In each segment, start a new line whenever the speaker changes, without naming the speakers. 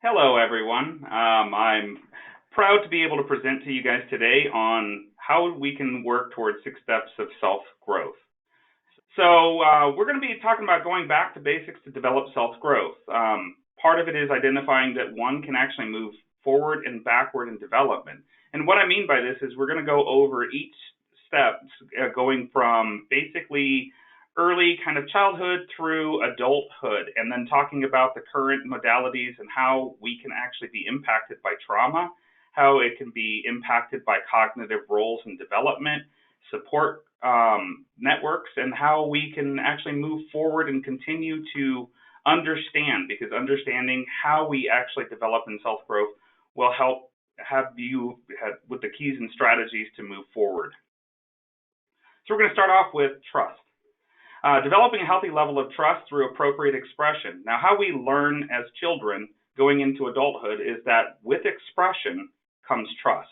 Hello, everyone. I'm proud to be able to present to you guys today on how we can work towards 6 steps of self-growth. So we're going to be talking about going back to basics to develop self-growth. Part of it is identifying that one can actually move forward and backward in development. And what I mean by this is we're going to go over each step, going from basically early kind of childhood through adulthood, and then talking about the current modalities and how we can actually be impacted by trauma, how it can be impacted by cognitive roles and development, support networks, and how we can actually move forward and continue to understand, because understanding how we actually develop in self growth will help have you with the keys and strategies to move forward. So we're going to start off with trust. Developing a healthy level of trust through appropriate expression. Now, how we learn as children going into adulthood is that with expression comes trust.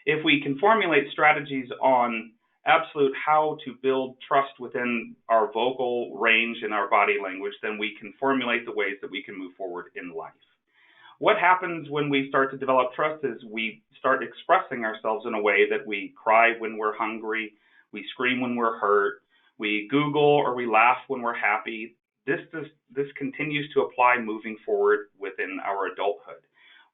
If we can formulate strategies on absolute how to build trust within our vocal range and our body language, then we can formulate the ways that we can move forward in life. What happens when we start to develop trust is we start expressing ourselves in a way that we cry when we're hungry, we scream when we're hurt, we Google or we laugh when we're happy. This continues to apply moving forward within our adulthood.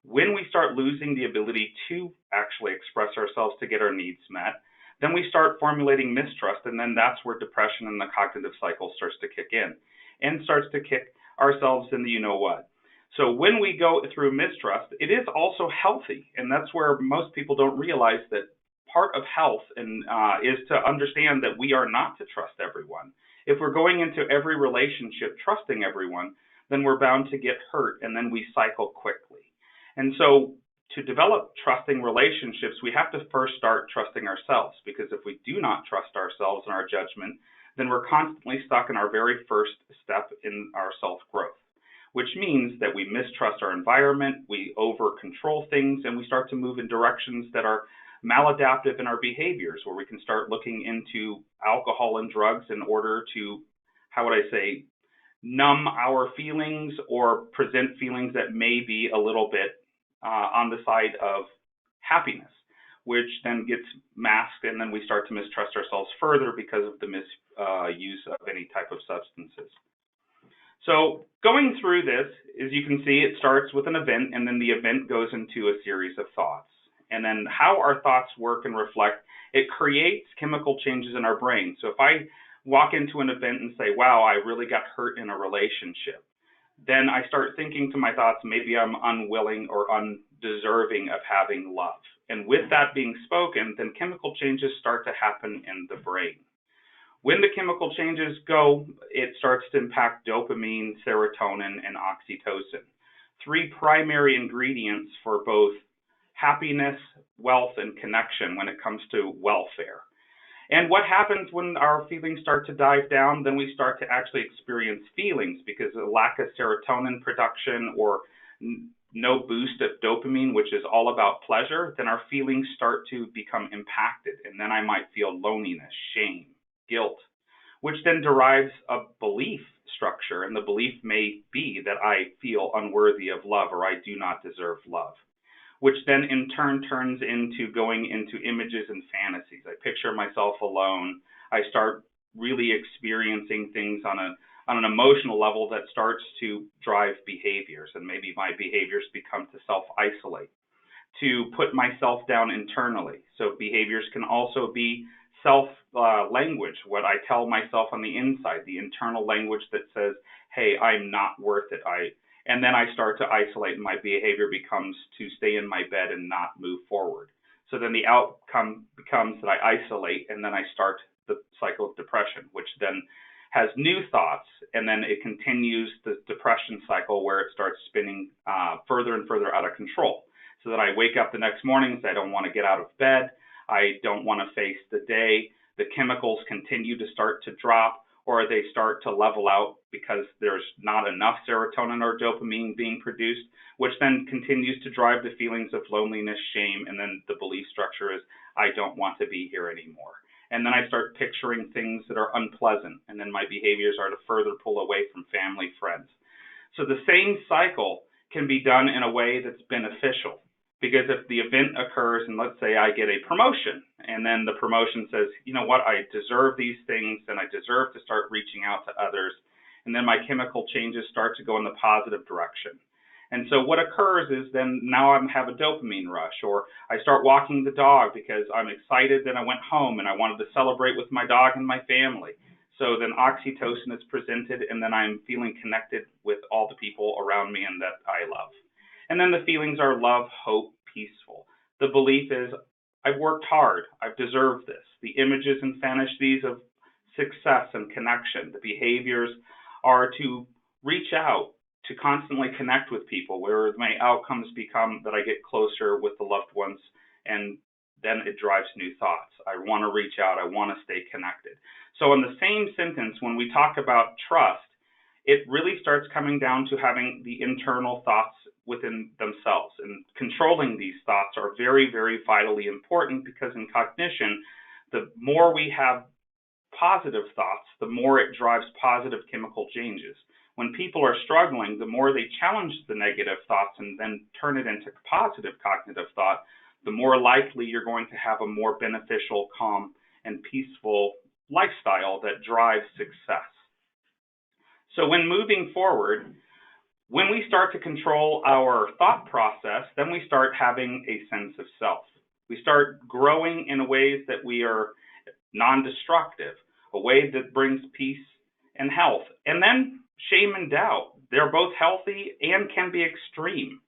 When we start losing the ability to actually express ourselves to get our needs met, then we start formulating mistrust, and then that's where depression and the cognitive cycle starts to kick in and starts to kick ourselves in the you-know-what. So when we go through mistrust, it is also healthy, and that's where most people don't realize that part of health is to understand that we are not to trust everyone. If we're going into every relationship trusting everyone, then we're bound to get hurt, and then we cycle quickly. And so to develop trusting relationships, we have to first start trusting ourselves, because if we do not trust ourselves and our judgment, then we're constantly stuck in our very first step in our self-growth, which means that we mistrust our environment, we over-control things, and we start to move in directions that are maladaptive in our behaviors, where we can start looking into alcohol and drugs in order to, how would I say, numb our feelings or present feelings that may be a little bit on the side of happiness, which then gets masked, and then we start to mistrust ourselves further because of the misuse of any type of substances. So going through this, as you can see, it starts with an event, and then the event goes into a series of thoughts. And then how our thoughts work and reflect, it creates chemical changes in our brain. So if I walk into an event and say, wow, I really got hurt in a relationship, then I start thinking to my thoughts, maybe I'm unwilling or undeserving of having love. And with that being spoken, then chemical changes start to happen in the brain. When the chemical changes go, it starts to impact dopamine, serotonin, and oxytocin, three primary ingredients for both happiness, wealth, and connection when it comes to welfare. And what happens when our feelings start to dive down? Then we start to actually experience feelings, because a lack of serotonin production or no boost of dopamine, which is all about pleasure, then our feelings start to become impacted. And then I might feel loneliness, shame, guilt, which then derives a belief structure. And the belief may be that I feel unworthy of love, or I do not deserve love, which then in turn turns into going into images and fantasies. I picture myself alone. I start really experiencing things on an emotional level that starts to drive behaviors, and maybe my behaviors become to self-isolate, to put myself down internally. So behaviors can also be self-language, what I tell myself on the inside, the internal language that says, hey, I'm not worth it. And then I start to isolate, and my behavior becomes to stay in my bed and not move forward. So then the outcome becomes that I isolate, and then I start the cycle of depression, which then has new thoughts, and then it continues the depression cycle where it starts spinning further and further out of control. So that I wake up the next morning and say, I don't want to get out of bed. I don't want to face the day. The chemicals continue to start to drop, or they start to level out because there's not enough serotonin or dopamine being produced, which then continues to drive the feelings of loneliness, shame, and then the belief structure is, I don't want to be here anymore. And then I start picturing things that are unpleasant, and then my behaviors are to further pull away from family, friends. So the same cycle can be done in a way that's beneficial. Because if the event occurs and let's say I get a promotion and then the promotion says, you know what, I deserve these things and I deserve to start reaching out to others, and then my chemical changes start to go in the positive direction. And so what occurs is then now I have a dopamine rush, or I start walking the dog because I'm excited that I went home and I wanted to celebrate with my dog and my family. So then oxytocin is presented, and then I'm feeling connected with all the people around me and that I love. And then the feelings are love, hope, peaceful. The belief is I've worked hard, I've deserved this. The images and fantasies of success and connection. The behaviors are to reach out, to constantly connect with people, where my outcomes become that I get closer with the loved ones, and then it drives new thoughts. I want to reach out, I want to stay connected. So in the same sentence, when we talk about trust, it really starts coming down to having the internal thoughts within themselves. And controlling these thoughts are very, very vitally important, because in cognition, the more we have positive thoughts, the more it drives positive chemical changes. When people are struggling, the more they challenge the negative thoughts and then turn it into positive cognitive thought, the more likely you're going to have a more beneficial, calm, and peaceful lifestyle that drives success. So when moving forward, when we start to control our thought process, then we start having a sense of self. We start growing in ways that we are non-destructive, a way that brings peace and health. And then shame and doubt. They're both healthy and can be extreme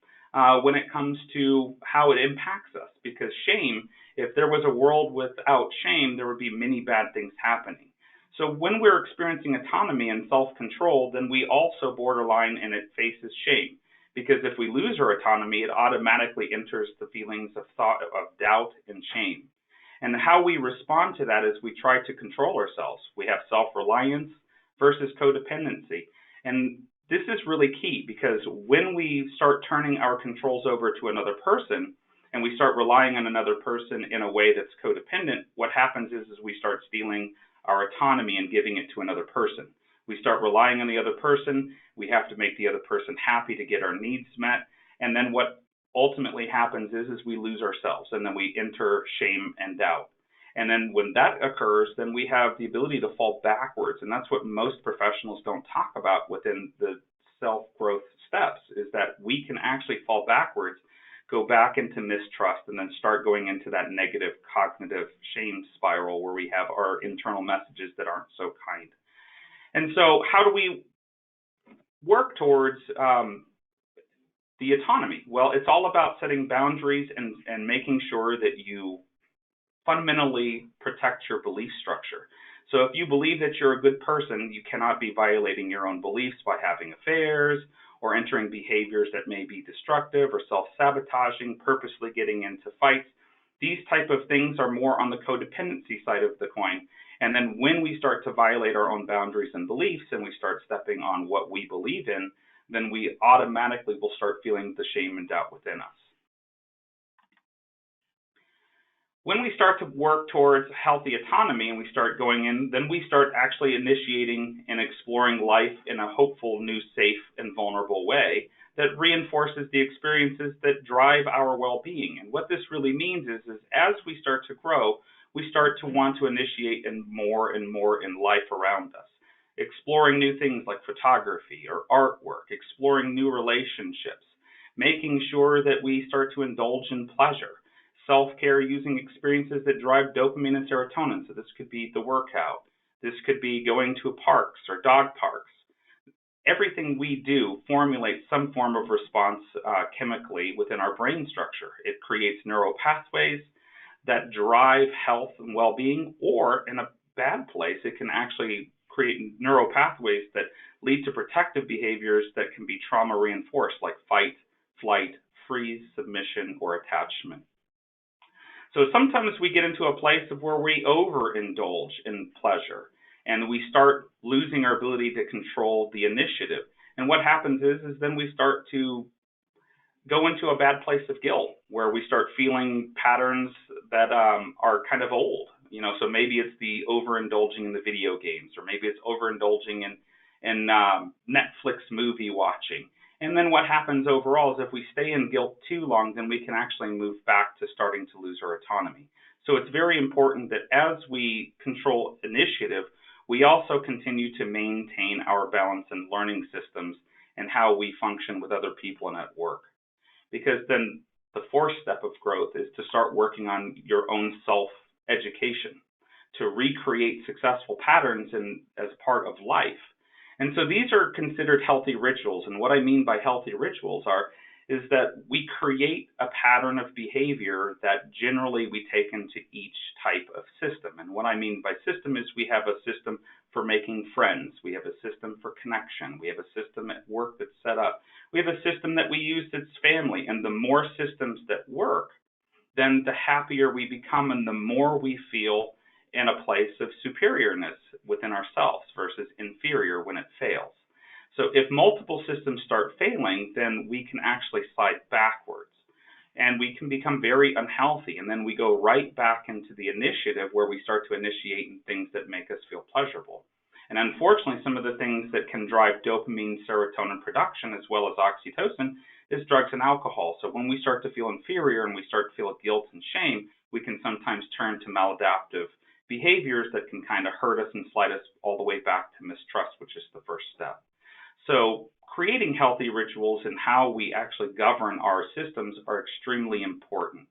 when it comes to how it impacts us. Because shame, if there was a world without shame, there would be many bad things happening. So when we're experiencing autonomy and self-control, then we also borderline and it faces shame. Because if we lose our autonomy, it automatically enters the feelings of thought, of doubt and shame. And how we respond to that is we try to control ourselves. We have self-reliance versus codependency. And this is really key, because when we start turning our controls over to another person and we start relying on another person in a way that's codependent, what happens is we start stealing our autonomy and giving it to another person. We start relying on the other person. We have to make the other person happy to get our needs met. And then what ultimately happens is we lose ourselves, and then we enter shame and doubt. And then when that occurs, then we have the ability to fall backwards. And that's what most professionals don't talk about within the self-growth steps, is that we can actually fall backwards, go back into mistrust, and then start going into that negative cognitive shame spiral where we have our internal messages that aren't so kind. And so how do we work towards the autonomy? Well, it's all about setting boundaries and making sure that you fundamentally protect your belief structure. So if you believe that you're a good person, you cannot be violating your own beliefs by having affairs or entering behaviors that may be destructive or self-sabotaging, purposely getting into fights. These type of things are more on the codependency side of the coin. And then when we start to violate our own boundaries and beliefs and we start stepping on what we believe in, then we automatically will start feeling the shame and doubt within us. When we start to work towards healthy autonomy and we start going in, then we start actually initiating and exploring life in a hopeful, new, safe, and vulnerable way that reinforces the experiences that drive our well-being. And what this really means is as we start to grow, we start to want to initiate and more in life around us. Exploring new things like photography or artwork, exploring new relationships, making sure that we start to indulge in pleasure. Self-care using experiences that drive dopamine and serotonin. So this could be the workout. This could be going to parks or dog parks. Everything we do formulates some form of response chemically within our brain structure. It creates neural pathways that drive health and well-being, or in a bad place, it can actually create neural pathways that lead to protective behaviors that can be trauma reinforced, like fight, flight, freeze, submission, or attachment. So sometimes we get into a place of where we overindulge in pleasure and we start losing our ability to control the initiative. And what happens is then we start to go into a bad place of guilt where we start feeling patterns that are kind of old. So maybe it's the overindulging in the video games, or maybe it's overindulging in Netflix movie watching. And then what happens overall is if we stay in guilt too long, then we can actually move back to starting to lose our autonomy. So it's very important that as we control initiative, we also continue to maintain our balance and learning systems and how we function with other people and at work. Because then the fourth step of growth is to start working on your own self-education, to recreate successful patterns as part of life. And so these are considered healthy rituals. And what I mean by healthy rituals is that we create a pattern of behavior that generally we take into each type of system. And what I mean by system is we have a system for making friends. We have a system for connection. We have a system at work that's set up. We have a system that we use that's family. And the more systems that work, then the happier we become and the more we feel in a place of superiorness within ourselves versus inferior when it fails. So if multiple systems start failing, then we can actually slide backwards and we can become very unhealthy. And then we go right back into the initiative where we start to initiate things that make us feel pleasurable. And unfortunately, some of the things that can drive dopamine, serotonin production, as well as oxytocin, is drugs and alcohol. So when we start to feel inferior and we start to feel guilt and shame, we can sometimes turn to maladaptive behaviors that can kind of hurt us and slide us all the way back to mistrust, which is the first step. So creating healthy rituals and how we actually govern our systems are extremely important.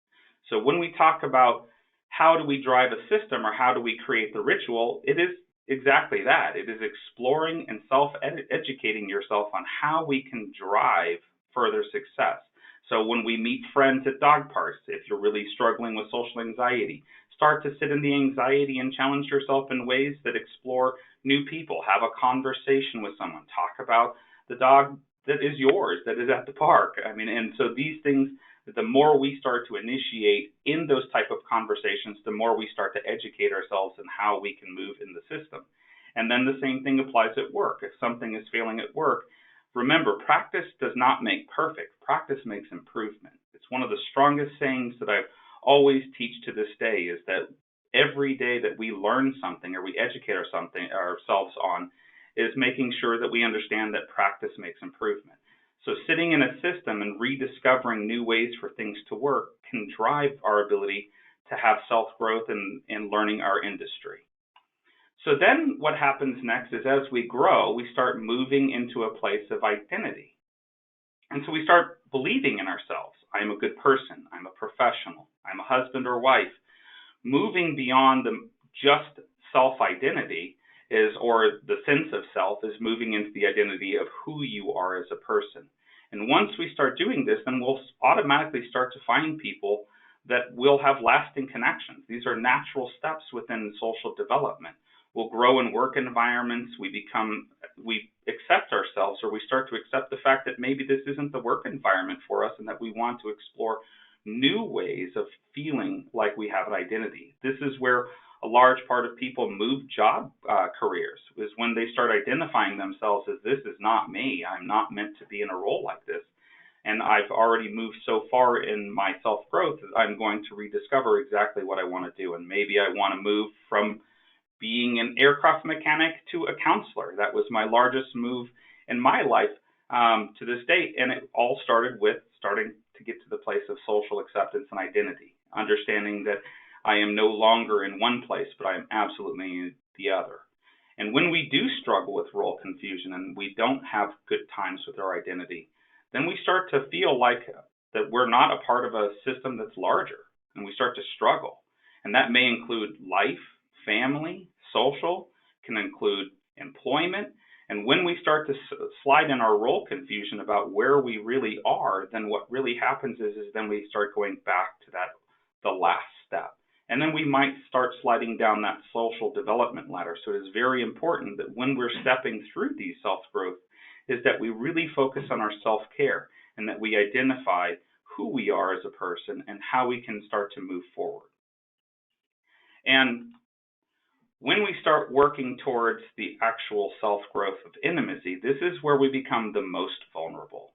So when we talk about how do we drive a system or how do we create the ritual, it is exactly that. It is exploring and self-educating yourself on how we can drive further success. So when we meet friends at dog parks, if you're really struggling with social anxiety, start to sit in the anxiety and challenge yourself in ways that explore new people. Have a conversation with someone. Talk about the dog that is yours, that is at the park. And so these things, the more we start to initiate in those type of conversations, the more we start to educate ourselves in how we can move in the system. And then the same thing applies at work. If something is failing at work, remember, practice does not make perfect. Practice makes improvement. It's one of the strongest sayings that I always teach to this day is that every day that we learn something or we educate ourselves on is making sure that we understand that practice makes improvement. So sitting in a system and rediscovering new ways for things to work can drive our ability to have self-growth in learning our industry. So then what happens next is as we grow, we start moving into a place of identity. And so we start believing in ourselves. I'm a good person. I'm a professional. I'm a husband or wife. Moving beyond the just self-identity or the sense of self is moving into the identity of who you are as a person. And once we start doing this, then we'll automatically start to find people that will have lasting connections. These are natural steps within social development. We'll grow in work environments, we accept ourselves, or we start to accept the fact that maybe this isn't the work environment for us and that we want to explore new ways of feeling like we have an identity. This is where a large part of people move job careers, is when they start identifying themselves as this is not me, I'm not meant to be in a role like this. And I've already moved so far in my self-growth that I'm going to rediscover exactly what I want to do. And maybe I want to move from being an aircraft mechanic to a counselor. That was my largest move in my life to this date. And it all started with starting to get to the place of social acceptance and identity, understanding that I am no longer in one place, but I am absolutely in the other. And when we do struggle with role confusion and we don't have good times with our identity, then we start to feel like that we're not a part of a system that's larger, and we start to struggle. And that may include life, family, social, can include employment. And when we start to slide in our role confusion about where we really are, then what really happens is then we start going back to the last step. And then we might start sliding down that social development ladder. So it is very important that when we're stepping through these self-growth is that we really focus on our self-care and that we identify who we are as a person and how we can start to move forward. And when we start working towards the actual self-growth of intimacy, this is where we become the most vulnerable.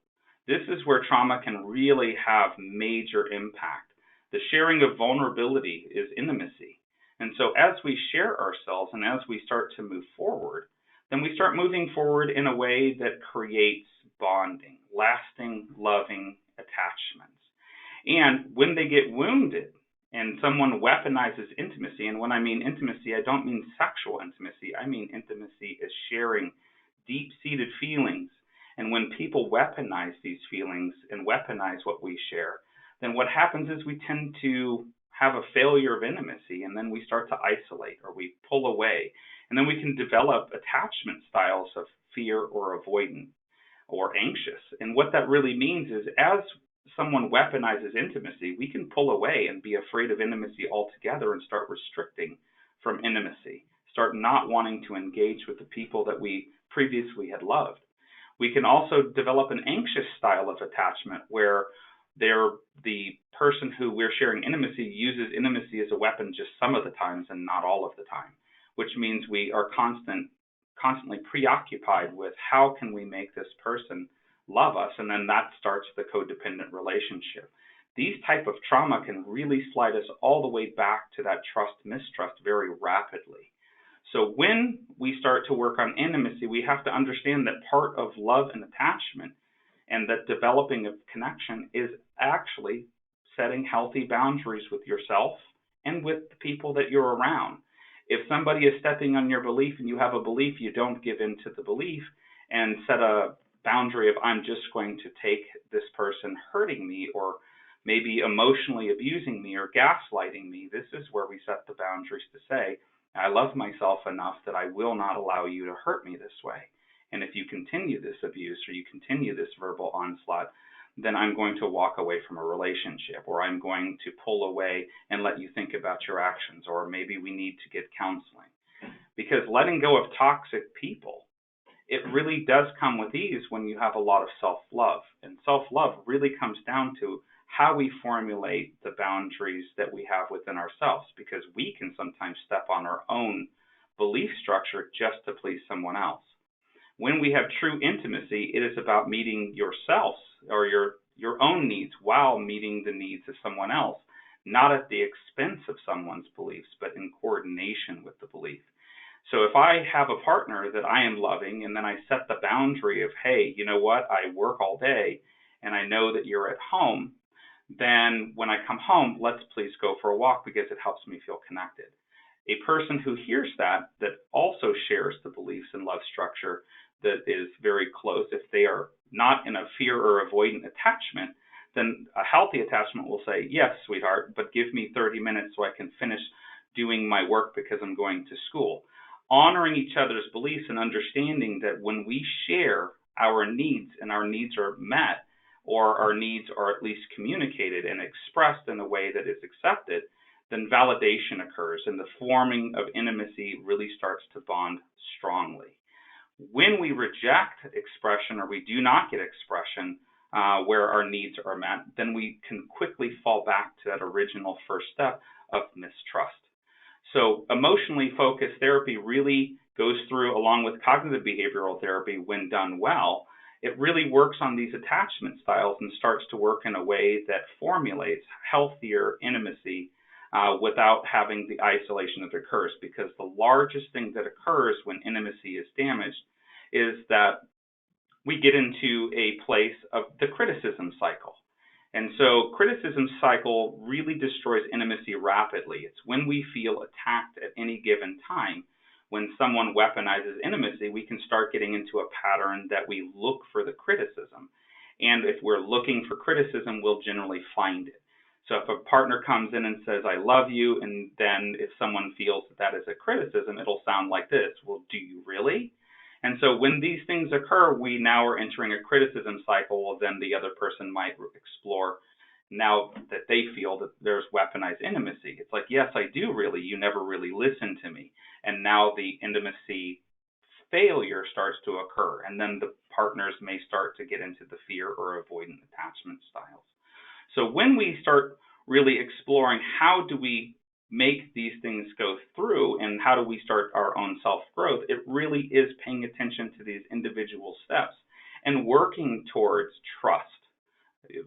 This is where trauma can really have major impact. The sharing of vulnerability is intimacy. And so as we share ourselves and as we start to move forward, then we start moving forward in a way that creates bonding. lasting, loving attachments. And when they get wounded and someone weaponizes intimacy, and when I mean intimacy, I don't mean sexual intimacy, I mean intimacy is sharing deep-seated feelings. And when people weaponize these feelings and weaponize what we share, then what happens is we tend to have a failure of intimacy, and then we start to isolate or we pull away. And then we can develop attachment styles of fear or avoidant or anxious. And what that really means is as someone weaponizes intimacy, we can pull away and be afraid of intimacy altogether and start restricting from intimacy, start not wanting to engage with the people that we previously had loved. We can also develop an anxious style of attachment where the person who we're sharing intimacy uses intimacy as a weapon just some of the times and not all of the time, which means we are constantly preoccupied with how can we make this person love us, and then that starts the codependent relationship. These type of trauma can really slide us all the way back to that trust-mistrust very rapidly. So when we start to work on intimacy, we have to understand that part of love and attachment and that developing a connection is actually setting healthy boundaries with yourself and with the people that you're around. If somebody is stepping on your belief and you have a belief, you don't give in to the belief and set a boundary of I'm just going to take this person hurting me or maybe emotionally abusing me or gaslighting me. This is where we set the boundaries to say, I love myself enough that I will not allow you to hurt me this way. And if you continue this abuse or you continue this verbal onslaught, then I'm going to walk away from a relationship, or I'm going to pull away and let you think about your actions, or maybe we need to get counseling. Because letting go of toxic people, it really does come with ease when you have a lot of self-love. And self-love really comes down to how we formulate the boundaries that we have within ourselves, because we can sometimes step on our own belief structure just to please someone else. When we have true intimacy, it is about meeting yourself or your own needs while meeting the needs of someone else, not at the expense of someone's beliefs, but in coordination with the belief. So if I have a partner that I am loving and then I set the boundary of, hey, you know what, I work all day and I know that you're at home, then when I come home, let's please go for a walk because it helps me feel connected. A person who hears that also shares the beliefs and love structure that is very close, if they are not in a fear or avoidant attachment, then a healthy attachment will say, yes, sweetheart, but give me 30 minutes so I can finish doing my work because I'm going to school. Honoring each other's beliefs and understanding that when we share our needs and our needs are met, or our needs are at least communicated and expressed in a way that is accepted, then validation occurs and the forming of intimacy really starts to bond strongly. When we reject expression or we do not get expression where our needs are met, then we can quickly fall back to that original first step of mistrust. So emotionally focused therapy really goes through, along with cognitive behavioral therapy, when done well, it really works on these attachment styles and starts to work in a way that formulates healthier intimacy without having the isolation that occurs. Because the largest thing that occurs when intimacy is damaged is that we get into a place of the criticism cycle. And so criticism cycle really destroys intimacy rapidly. It's when we feel attacked at any given time. When someone weaponizes intimacy, we can start getting into a pattern that we look for the criticism. And if we're looking for criticism, we'll generally find it. So if a partner comes in and says, I love you, and then if someone feels that is a criticism, it'll sound like this, well, do you really? And so when these things occur, we now are entering a criticism cycle. Well, then the other person might explore, now that they feel that there's weaponized intimacy. It's like, yes, I do really. You never really listened to me. And now the intimacy failure starts to occur. And then the partners may start to get into the fear or avoidant attachment styles. So when we start really exploring how do we make these things go through and how do we start our own self-growth, it really is paying attention to these individual steps and working towards trust,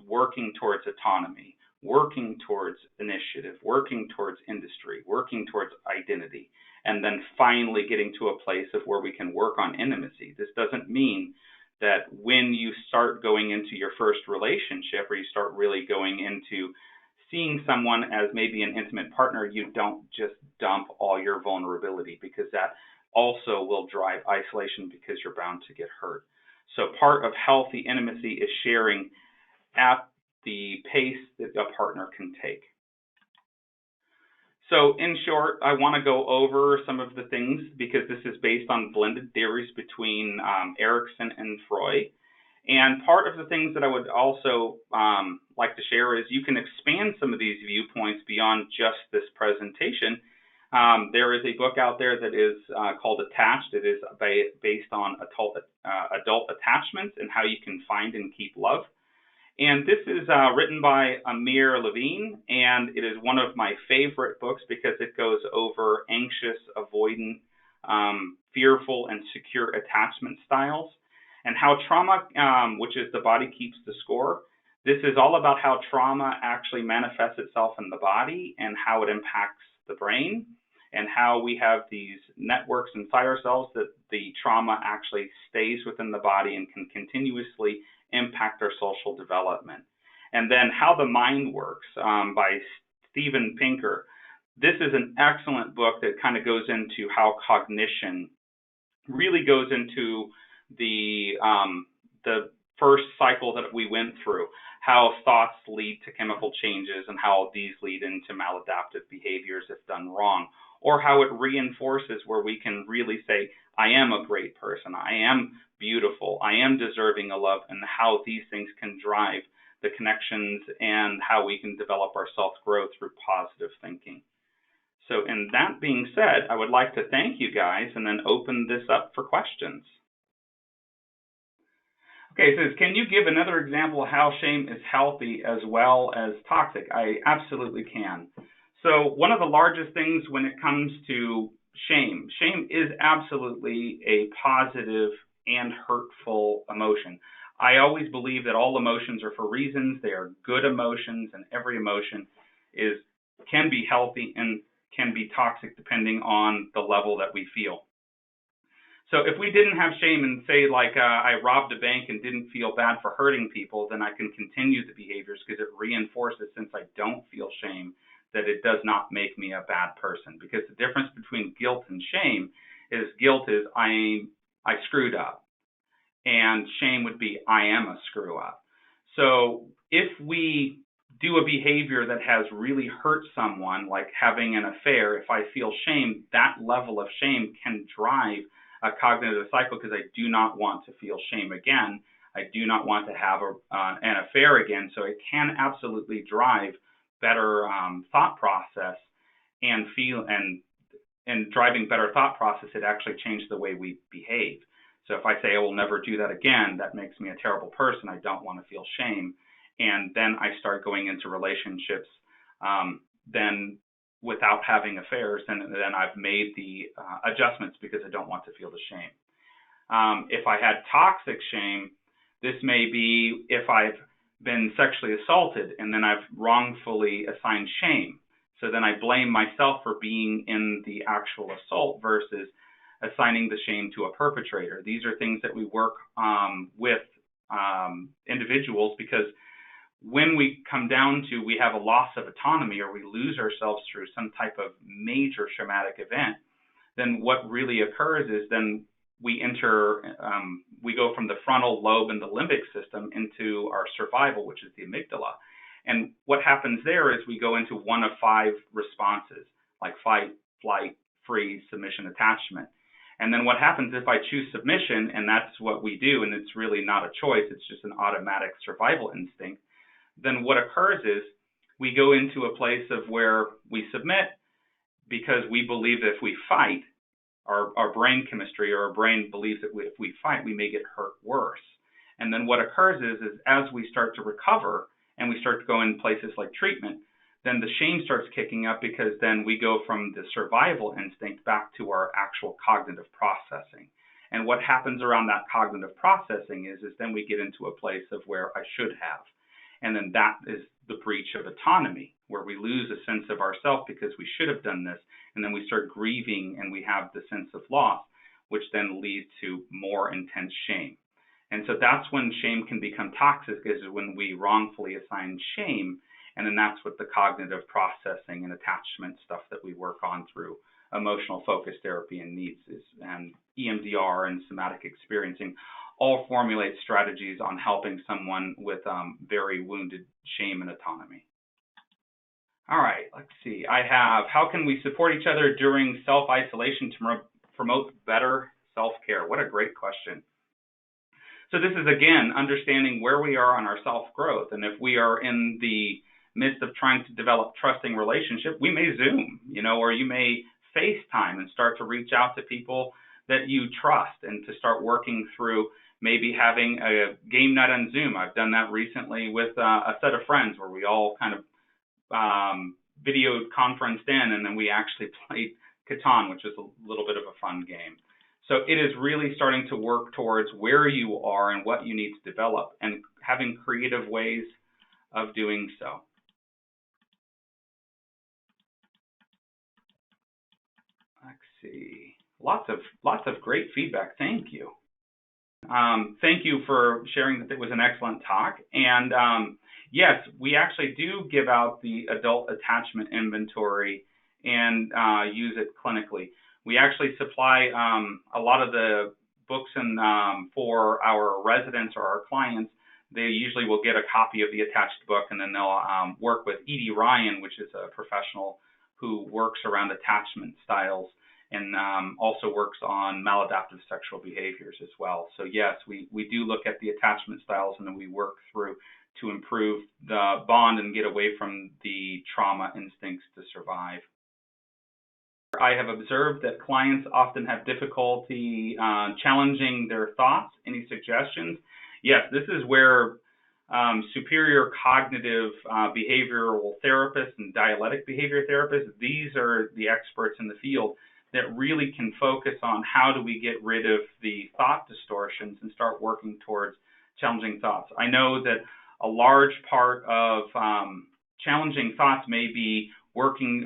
working towards autonomy, working towards initiative, working towards industry, working towards identity, and then finally getting to a place of where we can work on intimacy. This doesn't mean that when you start going into your first relationship, or you start really going into seeing someone as maybe an intimate partner, you don't just dump all your vulnerability, because that also will drive isolation, because you're bound to get hurt. So part of healthy intimacy is sharing at the pace that a partner can take. So in short, I want to go over some of the things, because this is based on blended theories between Erickson and Freud. And part of the things that I would also like to share is you can expand some of these viewpoints beyond just this presentation. There is a book out there that is called Attached. It is based on adult attachments and how you can find and keep love. And this is written by Amir Levine, and it is one of my favorite books because it goes over anxious, avoidant, fearful, and secure attachment styles, and how trauma, which is the body keeps the score. This is all about how trauma actually manifests itself in the body and how it impacts the brain, and how we have these networks inside ourselves that the trauma actually stays within the body and can continuously impact our social development. And then How the Mind Works by Steven Pinker. This is an excellent book that kind of goes into how cognition really goes into the first cycle that we went through, how thoughts lead to chemical changes and how these lead into maladaptive behaviors if done wrong, or how it reinforces where we can really say, I am a great person, I am beautiful, I am deserving of love, and how these things can drive the connections and how we can develop our self-growth through positive thinking. So in that being said, I would like to thank you guys and then open this up for questions. Okay, it says, can you give another example of how shame is healthy as well as toxic? I absolutely can. So one of the largest things when it comes to shame is absolutely a positive and hurtful emotion. I always believe that all emotions are for reasons. They are good emotions, and every emotion can be healthy and can be toxic depending on the level that we feel. So if we didn't have shame and say like I robbed a bank and didn't feel bad for hurting people, then I can continue the behaviors because it reinforces, since I don't feel shame, that it does not make me a bad person. Because the difference between guilt and shame is guilt is I screwed up, and shame would be I am a screw up. So if we do a behavior that has really hurt someone, like having an affair, if I feel shame, that level of shame can drive a cognitive cycle, because I do not want to feel shame again. I do not want to have an affair again. So it can absolutely drive better thought process and driving better thought process, it actually changes the way we behave. So if I say I will never do that again, that makes me a terrible person. I don't want to feel shame. And then I start going into relationships then without having affairs, and then I've made the adjustments because I don't want to feel the shame. If I had toxic shame, this may be if I've been sexually assaulted and then I've wrongfully assigned shame. So then I blame myself for being in the actual assault versus assigning the shame to a perpetrator. These are things that we work with individuals, because when we come down to we have a loss of autonomy or we lose ourselves through some type of major traumatic event, then what really occurs is then we go from the frontal lobe and the limbic system into our survival, which is the amygdala. And what happens there is we go into one of 5 responses, like fight, flight, freeze, submission, attachment. And then what happens if I choose submission, and that's what we do, and it's really not a choice, it's just an automatic survival instinct, then what occurs is we go into a place of where we submit because we believe that if we fight, our brain chemistry or our brain believes that if we fight, we may get hurt worse. And then what occurs is as we start to recover and we start to go in places like treatment, then the shame starts kicking up, because then we go from the survival instinct back to our actual cognitive processing. And what happens around that cognitive processing is then we get into a place of where I should have. And then that is the breach of autonomy, where we lose a sense of ourself because we should have done this. And then we start grieving and we have the sense of loss, which then leads to more intense shame. And so that's when shame can become toxic, is when we wrongfully assign shame. And then that's what the cognitive processing and attachment stuff that we work on through emotional focus therapy and and EMDR and somatic experiencing all formulate strategies on helping someone with very wounded shame and autonomy. All right, let's see. I have, how can we support each other during self-isolation to promote better self-care? What a great question. So this is, again, understanding where we are on our self-growth. And if we are in the midst of trying to develop trusting relationship, we may Zoom, or you may FaceTime and start to reach out to people that you trust and to start working through maybe having a game night on Zoom. I've done that recently with a set of friends where we all kind of video conferenced in, and then we actually played Catan, which is a little bit of a fun game. So it is really starting to work towards where you are and what you need to develop and having creative ways of doing so. Let's see. Lots of great feedback. Thank you. Thank you for sharing that it was an excellent talk. And yes, we actually do give out the adult attachment inventory and use it clinically. We actually supply a lot of the books and for our residents or our clients. They usually will get a copy of the attached book, and then they'll work with Edie Ryan, which is a professional who works around attachment styles and also works on maladaptive sexual behaviors as well. So yes, we do look at the attachment styles, and then we work through to improve the bond and get away from the trauma instincts to survive. I have observed that clients often have difficulty challenging their thoughts. Any suggestions? Yes, this is where superior cognitive behavioral therapists and dialectic behavior therapists, these are the experts in the field that really can focus on how do we get rid of the thought distortions and start working towards challenging thoughts. I know that a large part of challenging thoughts may be working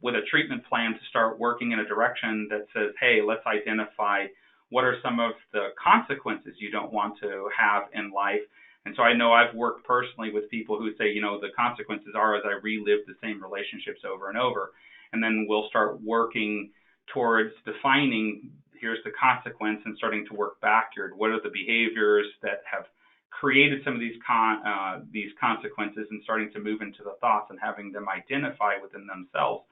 with a treatment plan to start working in a direction that says, hey, let's identify what are some of the consequences you don't want to have in life. And so I know I've worked personally with people who say, the consequences are as I relive the same relationships over and over. And then we'll start working towards defining, here's the consequence, and starting to work backward. What are the behaviors that have created some of these consequences, and starting to move into the thoughts and having them identify within themselves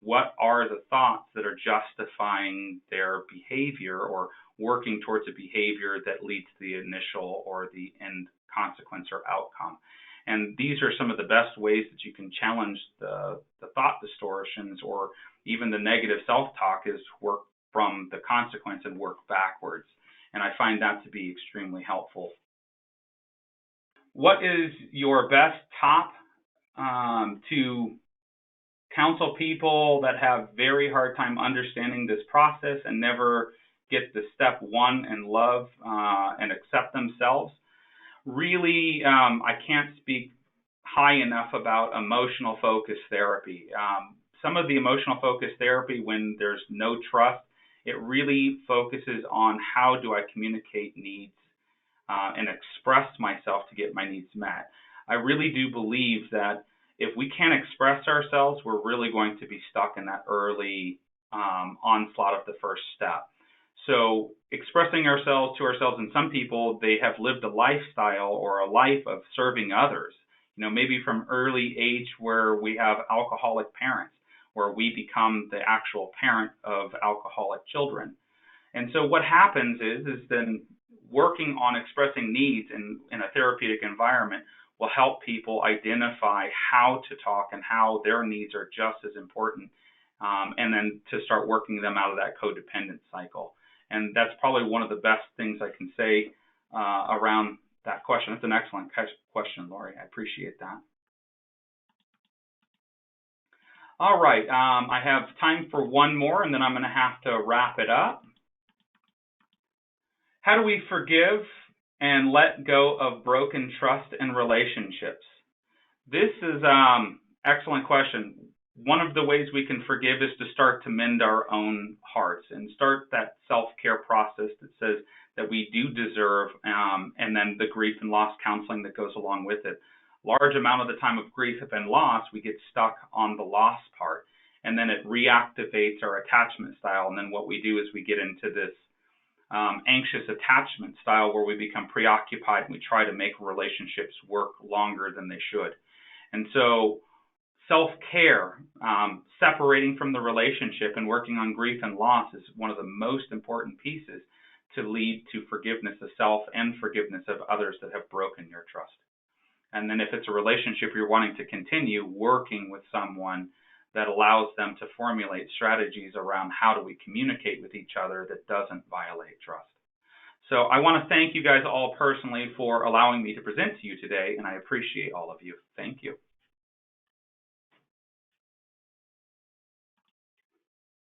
what are the thoughts that are justifying their behavior or working towards a behavior that leads to the initial or the end consequence or outcome. And these are some of the best ways that you can challenge the thought distortions or even the negative self-talk, is work from the consequence and work backwards. And I find that to be extremely helpful. What is your best top to counsel people that have very hard time understanding this process and never get the step one and love and accept themselves? Really, I can't speak high enough about emotional focus therapy. Some of the emotional focus therapy, when there's no trust, it really focuses on how do I communicate needs and express myself to get my needs met. I really do believe that if we can't express ourselves, we're really going to be stuck in that early onslaught of the first step. So expressing ourselves to ourselves, and some people, they have lived a lifestyle or a life of serving others, maybe from early age where we have alcoholic parents, where we become the actual parent of alcoholic children. And so what happens is then working on expressing needs in a therapeutic environment will help people identify how to talk and how their needs are just as important, and then to start working them out of that codependent cycle. And that's probably one of the best things I can say around that question. That's an excellent question, Lori. I appreciate that. All right, I have time for one more, and then I'm going to have to wrap it up. How do we forgive and let go of broken trust and relationships? This is an excellent question. One of the ways we can forgive is to start to mend our own hearts and start that self-care process that says, that we do deserve, and then the grief and loss counseling that goes along with it. Large amount of the time of grief and loss, we get stuck on the loss part, and then it reactivates our attachment style. And then what we do is we get into this anxious attachment style where we become preoccupied and we try to make relationships work longer than they should. And so self-care, separating from the relationship and working on grief and loss is one of the most important pieces to lead to forgiveness of self and forgiveness of others that have broken your trust. And then if it's a relationship you're wanting to continue, working with someone that allows them to formulate strategies around how do we communicate with each other that doesn't violate trust. So I want to thank you guys all personally for allowing me to present to you today, and I appreciate all of you. Thank you.